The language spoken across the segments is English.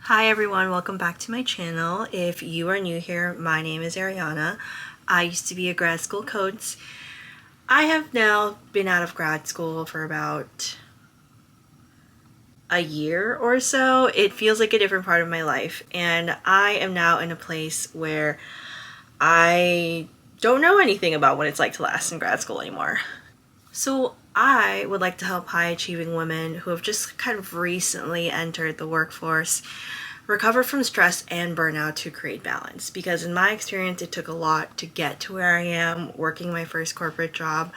Hi everyone, welcome back to my channel. If you are new here, my name is Ariana. I used to be a grad school coach. I have now been out of grad school for about a year or so. It feels like a different part of my life, and I am now in a place where I don't know anything about what it's like to last in grad school anymore. So I would like to help high achieving women who have just kind of recently entered the workforce recover from stress and burnout to create balance, because in my experience it took a lot to get to where I am, working my first corporate job,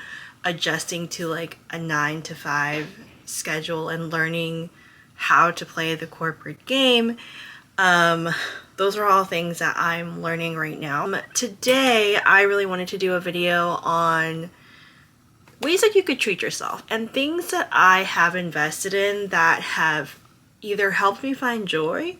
adjusting to like a 9 to 5 schedule and learning how to play the corporate game. Those are all things that I'm learning right now. Today I really wanted to do a video on ways that you could treat yourself and things that I have invested in that have either helped me find joy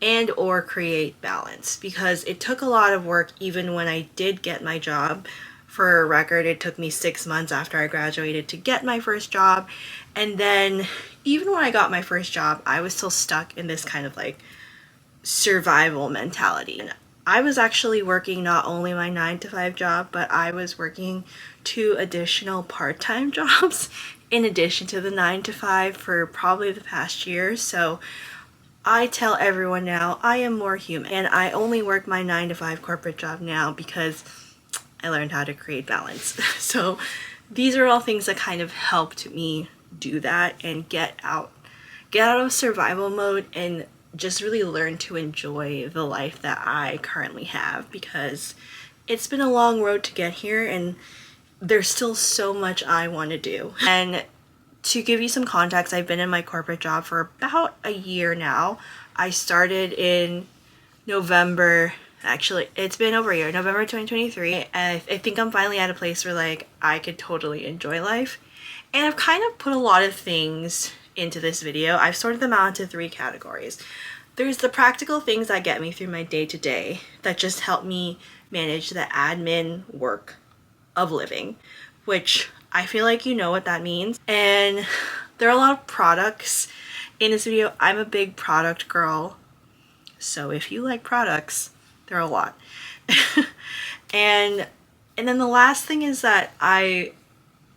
and or create balance, because it took a lot of work even when I did get my job. For a record, it took me 6 months after I graduated to get my first job, and then even when I got my first job I was still stuck in this kind of like survival mentality. I was actually working not only my 9 to 5 job, but I was working 2 additional part-time jobs in addition to the 9 to 5 for probably the past year. So I tell everyone now I am more human, and I only work my 9 to 5 corporate job now because I learned how to create balance. So these are all things that kind of helped me do that and get out of survival mode and just really learn to enjoy the life that I currently have, because it's been a long road to get here and there's still so much I want to do. And to give you some context, I've been in my corporate job for about a year now. I started in November, actually it's been over a year, November 2023, and I think I'm finally at a place where like I could totally enjoy life. And I've kind of put a lot of things into this video. I've sorted them out into 3 categories. There's the practical things that get me through my day-to-day that just help me manage the admin work of living, which I feel like you know what that means. And there are a lot of products in this video. I'm a big product girl, so if you like products, there are a lot. and then the last thing is that I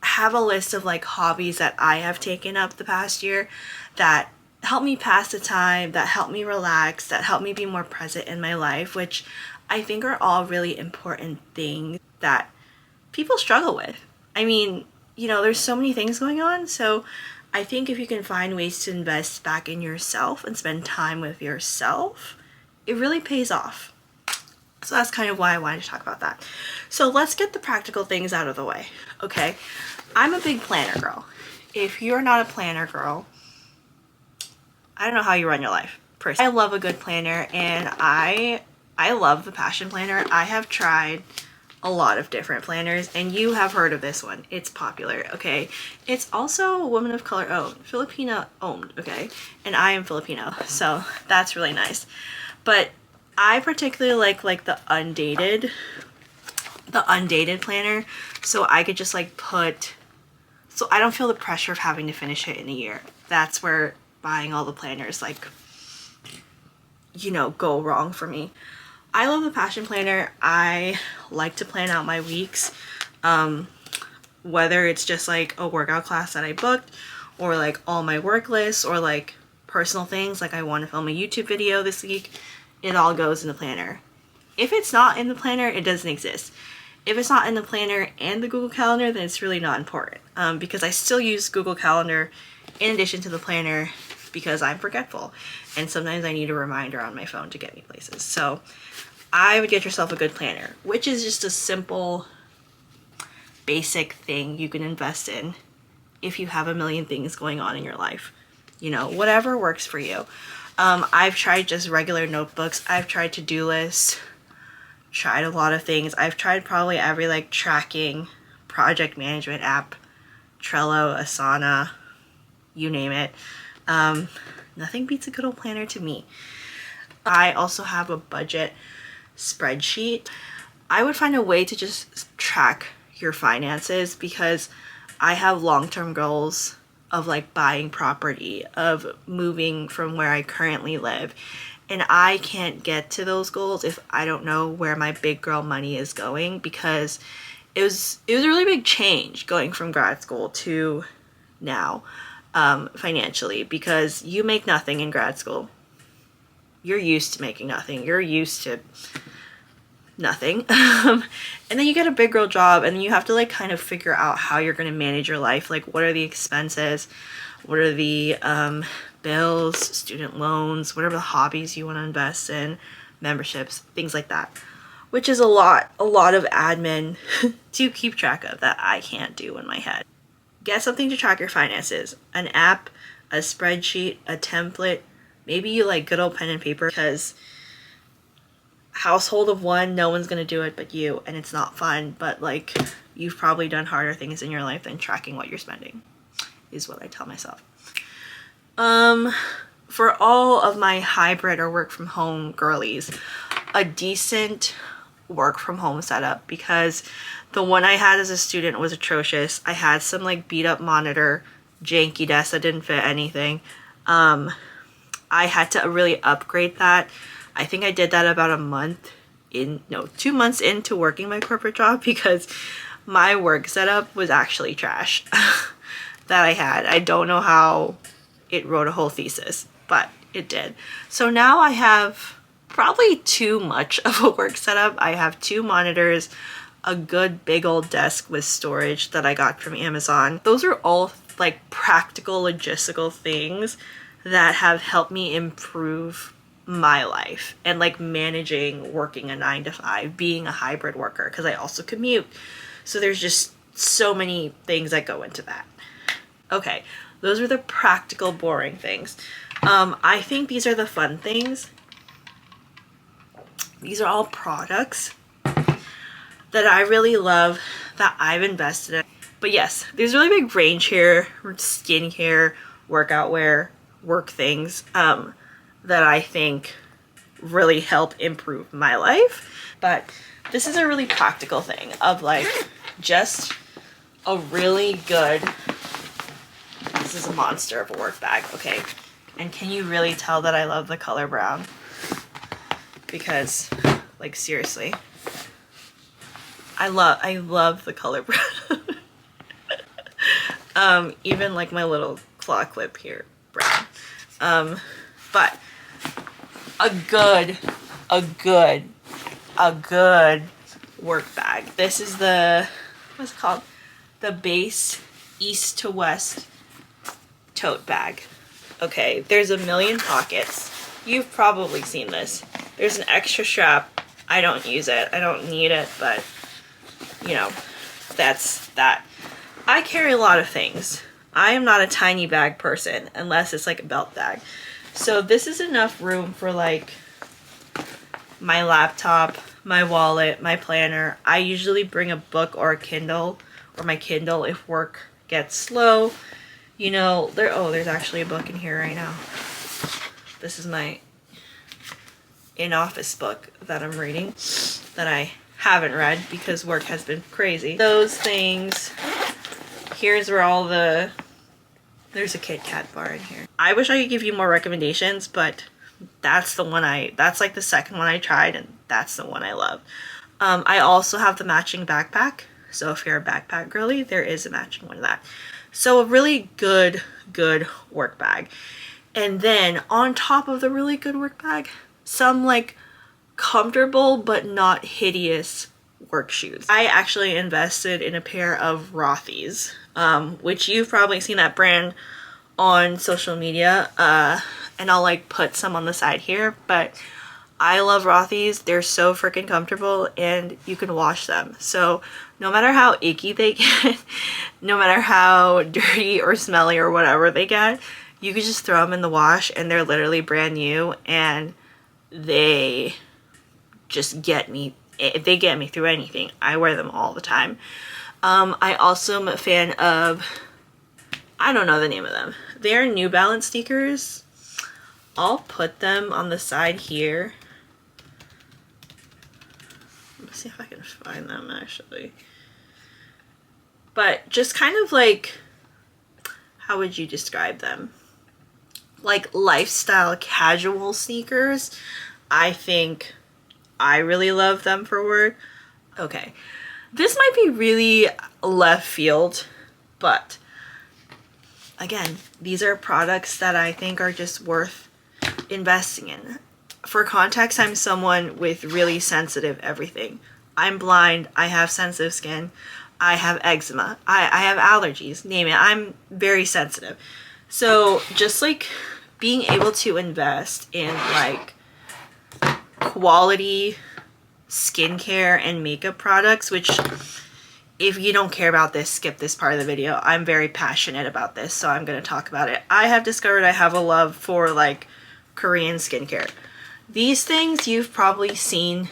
have a list of like hobbies that I have taken up the past year that help me pass the time, that help me relax, that help me be more present in my life, which I think are all really important things that people struggle with. I mean, you know, there's so many things going on, so I think if you can find ways to invest back in yourself and spend time with yourself, it really pays off. So that's kind of why I wanted to talk about that. So let's get the practical things out of the way, okay? I'm a big planner girl. If you're not a planner girl, I don't know how you run your life. Personally, I love a good planner, and I love the Passion Planner. I have tried a lot of different planners, and you have heard of this one. It's popular, okay? It's also a woman of color owned, Filipino owned, okay? And I am Filipino, so that's really nice. But I particularly like the undated planner, so I could just like so I don't feel the pressure of having to finish it in a year. That's where buying all the planners like, you know, go wrong for me. I love the Passion Planner. I like to plan out my weeks, whether it's just like a workout class that I booked, or like all my work lists, or like personal things like I want to film a YouTube video this week. It all goes in the planner. If it's not in the planner, it doesn't exist. If it's not in the planner and the Google Calendar, then it's really not important, because I still use Google Calendar in addition to the planner because I'm forgetful, and sometimes I need a reminder on my phone to get me places. So I would get yourself a good planner, which is just a simple, basic thing you can invest in if you have a million things going on in your life. You know, whatever works for you. I've tried just regular notebooks. I've tried to-do lists, tried a lot of things. I've tried probably every like tracking, project management app, Trello, Asana, you name it. Nothing beats a good old planner to me. I also have a budget spreadsheet. I would find a way to just track your finances, because I have long-term goals of like buying property, of moving from where I currently live. And I can't get to those goals if I don't know where my big girl money is going, because it was a really big change going from grad school to now, financially, because you make nothing in grad school. You're used to making nothing. You're used to nothing. And then you get a big girl job, and then you have to like kind of figure out how you're going to manage your life. Like, what are the expenses? What are the bills, student loans, whatever the hobbies you want to invest in, memberships, things like that. Which is a lot of admin to keep track of that I can't do in my head. Get something to track your finances. An app, a spreadsheet, a template. Maybe you like good old pen and paper, because household of one, no one's gonna do it but you, and it's not fun, but like, you've probably done harder things in your life than tracking what you're spending, is what I tell myself. For all of my hybrid or work from home girlies, a decent work from home setup, because the one I had as a student was atrocious. I had some like beat up monitor, janky desk that didn't fit anything. I had to really upgrade that. I think I did that about 2 months into working my corporate job, because my work setup was actually trash that I had. I don't know how it wrote a whole thesis, but it did. So now I have probably too much of a work setup. I have 2 monitors, a good big old desk with storage that I got from Amazon. Those are all like practical logistical things that have helped me improve my life and like managing working a 9 to 5, being a hybrid worker, because I also commute. So there's just so many things that go into that. Okay, those are the practical, boring things. I think these are the fun things. These are all products that I really love, that I've invested in. But yes, there's a really big range here: skincare, workout wear, work things, that I think really help improve my life. But this is a really practical thing of like just a really good, this is a monster of a work bag, okay? And can you really tell that I love the color brown? Because like seriously, I love the color brown. Even like my little claw clip here, brown. But a good work bag. This is the, what's it called? The Base East to West tote bag. Okay, there's a million pockets. You've probably seen this. There's an extra strap. I don't use it. I don't need it, but you know, that's that. I carry a lot of things. I am not a tiny bag person unless it's like a belt bag. So this is enough room for like my laptop, my wallet, my planner. I usually bring a book or a Kindle, or my Kindle if work gets slow. You know, there's actually a book in here right now. This is my in-office book that I'm reading that I haven't read because work has been crazy. Those things. Here's where all the, there's a Kit Kat bar in here. I wish I could give you more recommendations, but that's the one that's like the second one I tried, and that's the one I love. I also have the matching backpack. So if you're a backpack girly, there is a matching one of that. So a really good work bag. And then on top of the really good work bag, some like comfortable but not hideous work shoes. I actually invested in a pair of Rothy's, which you've probably seen that brand on social media, and I'll like put some on the side here, but I love Rothy's. They're so freaking comfortable, and you can wash them. So no matter how icky they get, no matter how dirty or smelly or whatever they get, you can just throw them in the wash and they're literally brand new, and they just get me. They get me through anything. I wear them all the time. I also am a fan of, I don't know the name of them. They're New Balance sneakers. I'll put them on the side here. Let's see if I can find them actually. But just kind of like, how would you describe them? Like lifestyle casual sneakers. I think I really love them for work. Okay, this might be really left field, but again, these are products that I think are just worth investing in. For context, I'm someone with really sensitive everything. I'm blind, I have sensitive skin, I have eczema, I have allergies, name it. I'm very sensitive. So just like being able to invest in like quality skincare and makeup products, which if you don't care about this, skip this part of the video. I'm very passionate about this, so I'm going to talk about it. I have discovered I have a love for like Korean skincare. These things you've probably seen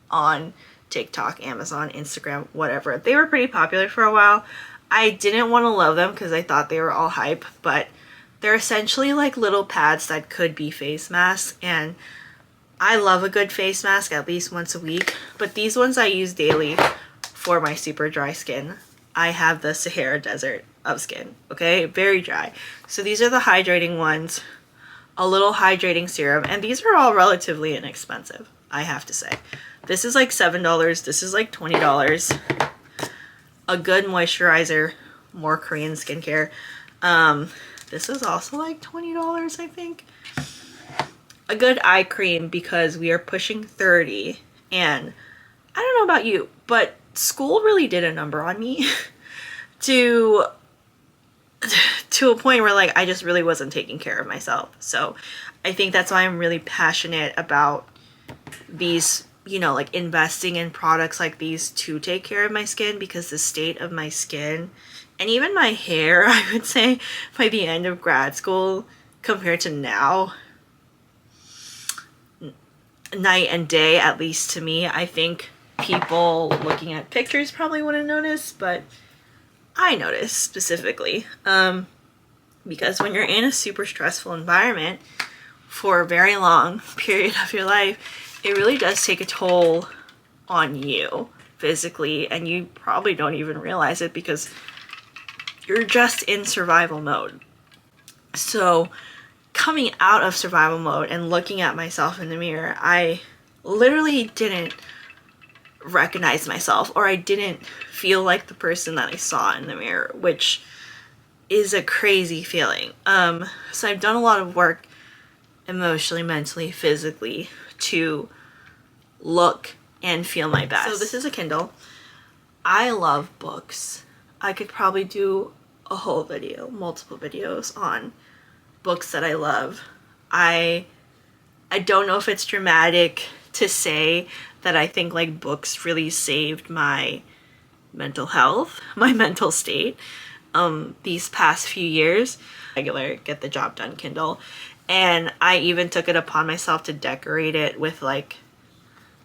on TikTok, Amazon, Instagram, whatever. They were pretty popular for a while. I didn't want to love them because I thought they were all hype, but they're essentially like little pads that could be face masks, and I love a good face mask at least once a week, but these ones I use daily for my super dry skin. I have the Sahara Desert of skin, okay? Very dry. So these are the hydrating ones, a little hydrating serum, and these are all relatively inexpensive, I have to say. This is like $7, this is like $20. A good moisturizer, more Korean skincare. This is also like $20, I think. A good eye cream because we are pushing 30, and I don't know about you, but school really did a number on me to a point where like I just really wasn't taking care of myself. So I think that's why I'm really passionate about these, you know, like investing in products like these to take care of my skin, because the state of my skin and even my hair, I would say by the end of grad school compared to now, night and day, at least to me. I think people looking at pictures probably wouldn't notice, but I notice specifically because when you're in a super stressful environment for a very long period of your life, it really does take a toll on you physically, and you probably don't even realize it because you're just in survival mode. So coming out of survival mode and looking at myself in the mirror, I literally didn't recognize myself, or I didn't feel like the person that I saw in the mirror, which is a crazy feeling. So I've done a lot of work emotionally, mentally, physically to look and feel my best. So this is a Kindle. I love books. I could probably do a whole video, multiple videos on books that I love. I don't know if it's dramatic to say that I think like books really saved my mental health, my mental state these past few years. Regular Get the Job Done Kindle, and I even took it upon myself to decorate it with like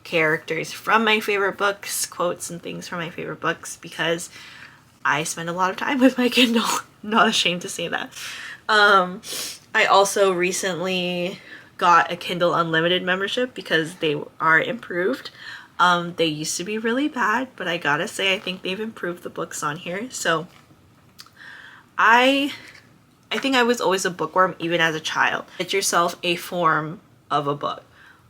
characters from my favorite books, quotes and things from my favorite books, because I spend a lot of time with my Kindle. Not ashamed to say that. I also recently got a Kindle Unlimited membership because they are improved. They used to be really bad, but I gotta say I think they've improved the books on here. So I think I was always a bookworm even as a child. Get yourself a form of a book.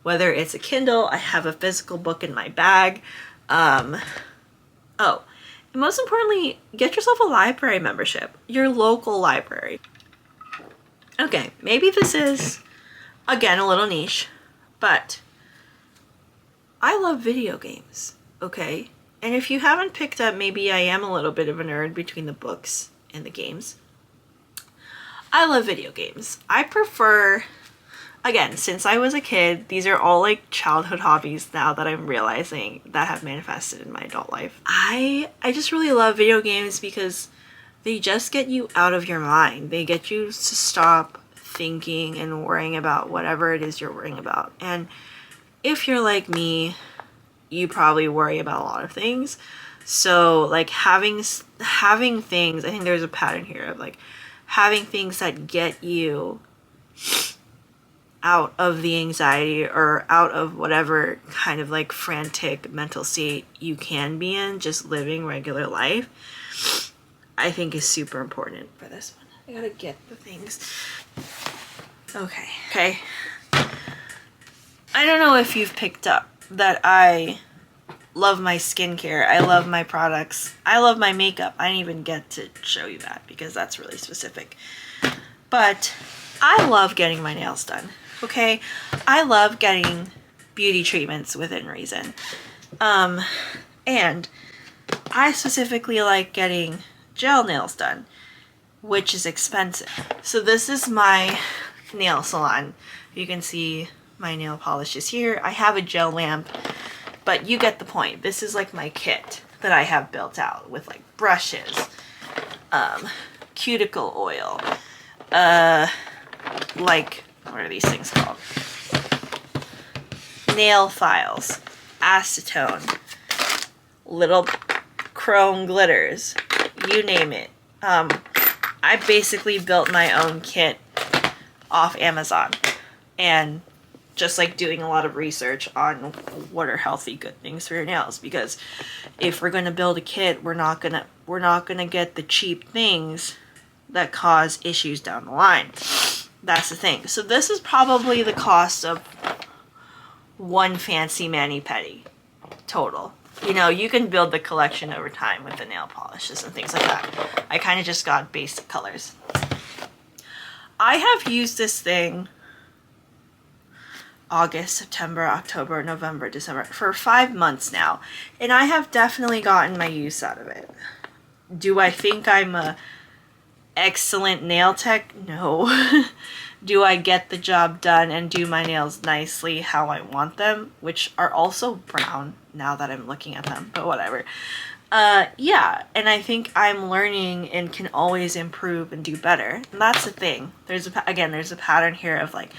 Whether it's a Kindle, I have a physical book in my bag. And most importantly, get yourself a library membership, your local library. Okay, maybe this is, again, a little niche, but I love video games, okay? And if you haven't picked up, maybe I am a little bit of a nerd between the books and the games. I love video games. I prefer, again, since I was a kid, these are all like childhood hobbies now that I'm realizing that have manifested in my adult life. I just really love video games because they just get you out of your mind. They get you to stop thinking and worrying about whatever it is you're worrying about. And if you're like me, you probably worry about a lot of things. So like having things, I think there's a pattern here of like having things that get you out of the anxiety or out of whatever kind of like frantic mental state you can be in, just living regular life, I think is super important for this one. I gotta get the things. Okay. I don't know if you've picked up that I love my skincare. I love my products. I love my makeup. I didn't even get to show you that because that's really specific. But I love getting my nails done, okay? I love getting beauty treatments within reason. And I specifically like getting gel nails done, which is expensive. So this is my nail salon. You can see my nail polish is here. I have a gel lamp, but you get the point. This is like my kit that I have built out with like brushes, cuticle oil, like, what are these things called? Nail files, acetone, little chrome glitters, you name it. I basically built my own kit off Amazon and just like doing a lot of research on what are healthy good things for your nails, because if we're going to build a kit, we're not going to get the cheap things that cause issues down the line. That's the thing. So this is probably the cost of one fancy mani-pedi total. You know, you can build the collection over time with the nail polishes and things like that. I kind of just got basic colors. I have used this thing August, September, October, November, December for 5 months now, and I have definitely gotten my use out of it. Do I think I'm a excellent nail tech? No. Do I get the job done and do my nails nicely how I want them, which are also brown now that I'm looking at them, but whatever. Yeah, and I think I'm learning and can always improve and do better. And that's the thing. There's a pattern here of like,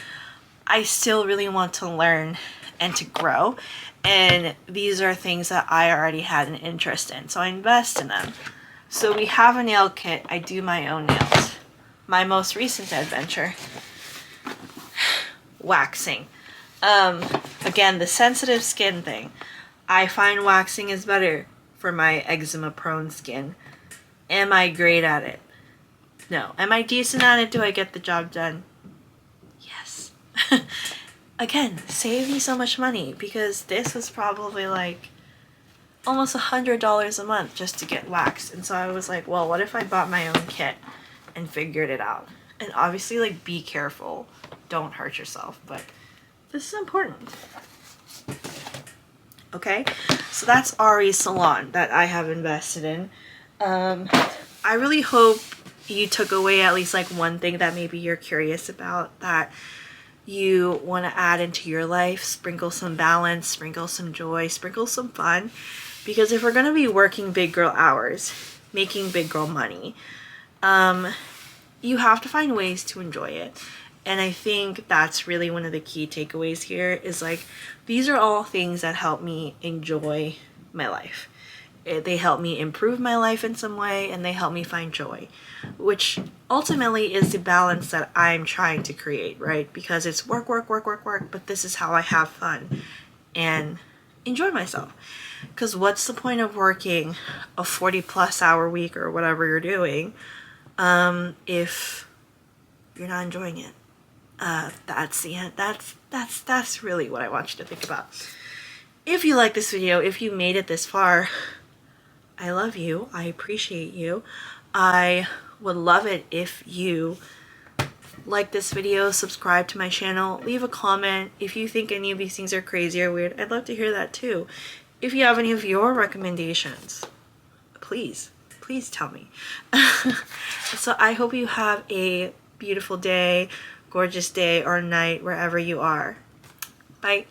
I still really want to learn and to grow, and these are things that I already had an interest in, so I invest in them. So we have a nail kit. I do my own nails. My most recent adventure, waxing. Again, the sensitive skin thing. I find waxing is better for my eczema prone skin. Am I great at it? No. Am I decent at it? Do I get the job done? Yes. Again, save me so much money, because this was probably like almost $100 a month just to get waxed. And so I was like, well, what if I bought my own kit and figured it out? And obviously, like, be careful. Don't hurt yourself. But this is important. Okay? So that's Ari's salon that I have invested in. I really hope you took away at least like one thing that maybe you're curious about, that you want to add into your life. Sprinkle some balance, sprinkle some joy, sprinkle some fun. Because if we're going to be working big girl hours, making big girl money, you have to find ways to enjoy it. And I think that's really one of the key takeaways here is like, these are all things that help me enjoy my life. They help me improve my life in some way, and they help me find joy, which ultimately is the balance that I'm trying to create, right? Because it's work, work, work, work, work, but this is how I have fun and enjoy myself. Because what's the point of working a 40+ hour week or whatever you're doing if you're not enjoying it? That's the end. That's really what I want you to think about. If you like this video, if you made it this far, I love you. I appreciate you. I would love it if you like this video, subscribe to my channel, leave a comment. If you think any of these things are crazy or weird, I'd love to hear that too. If you have any of your recommendations, please tell me. So I hope you have a beautiful day, gorgeous day or night, wherever you are. Bye.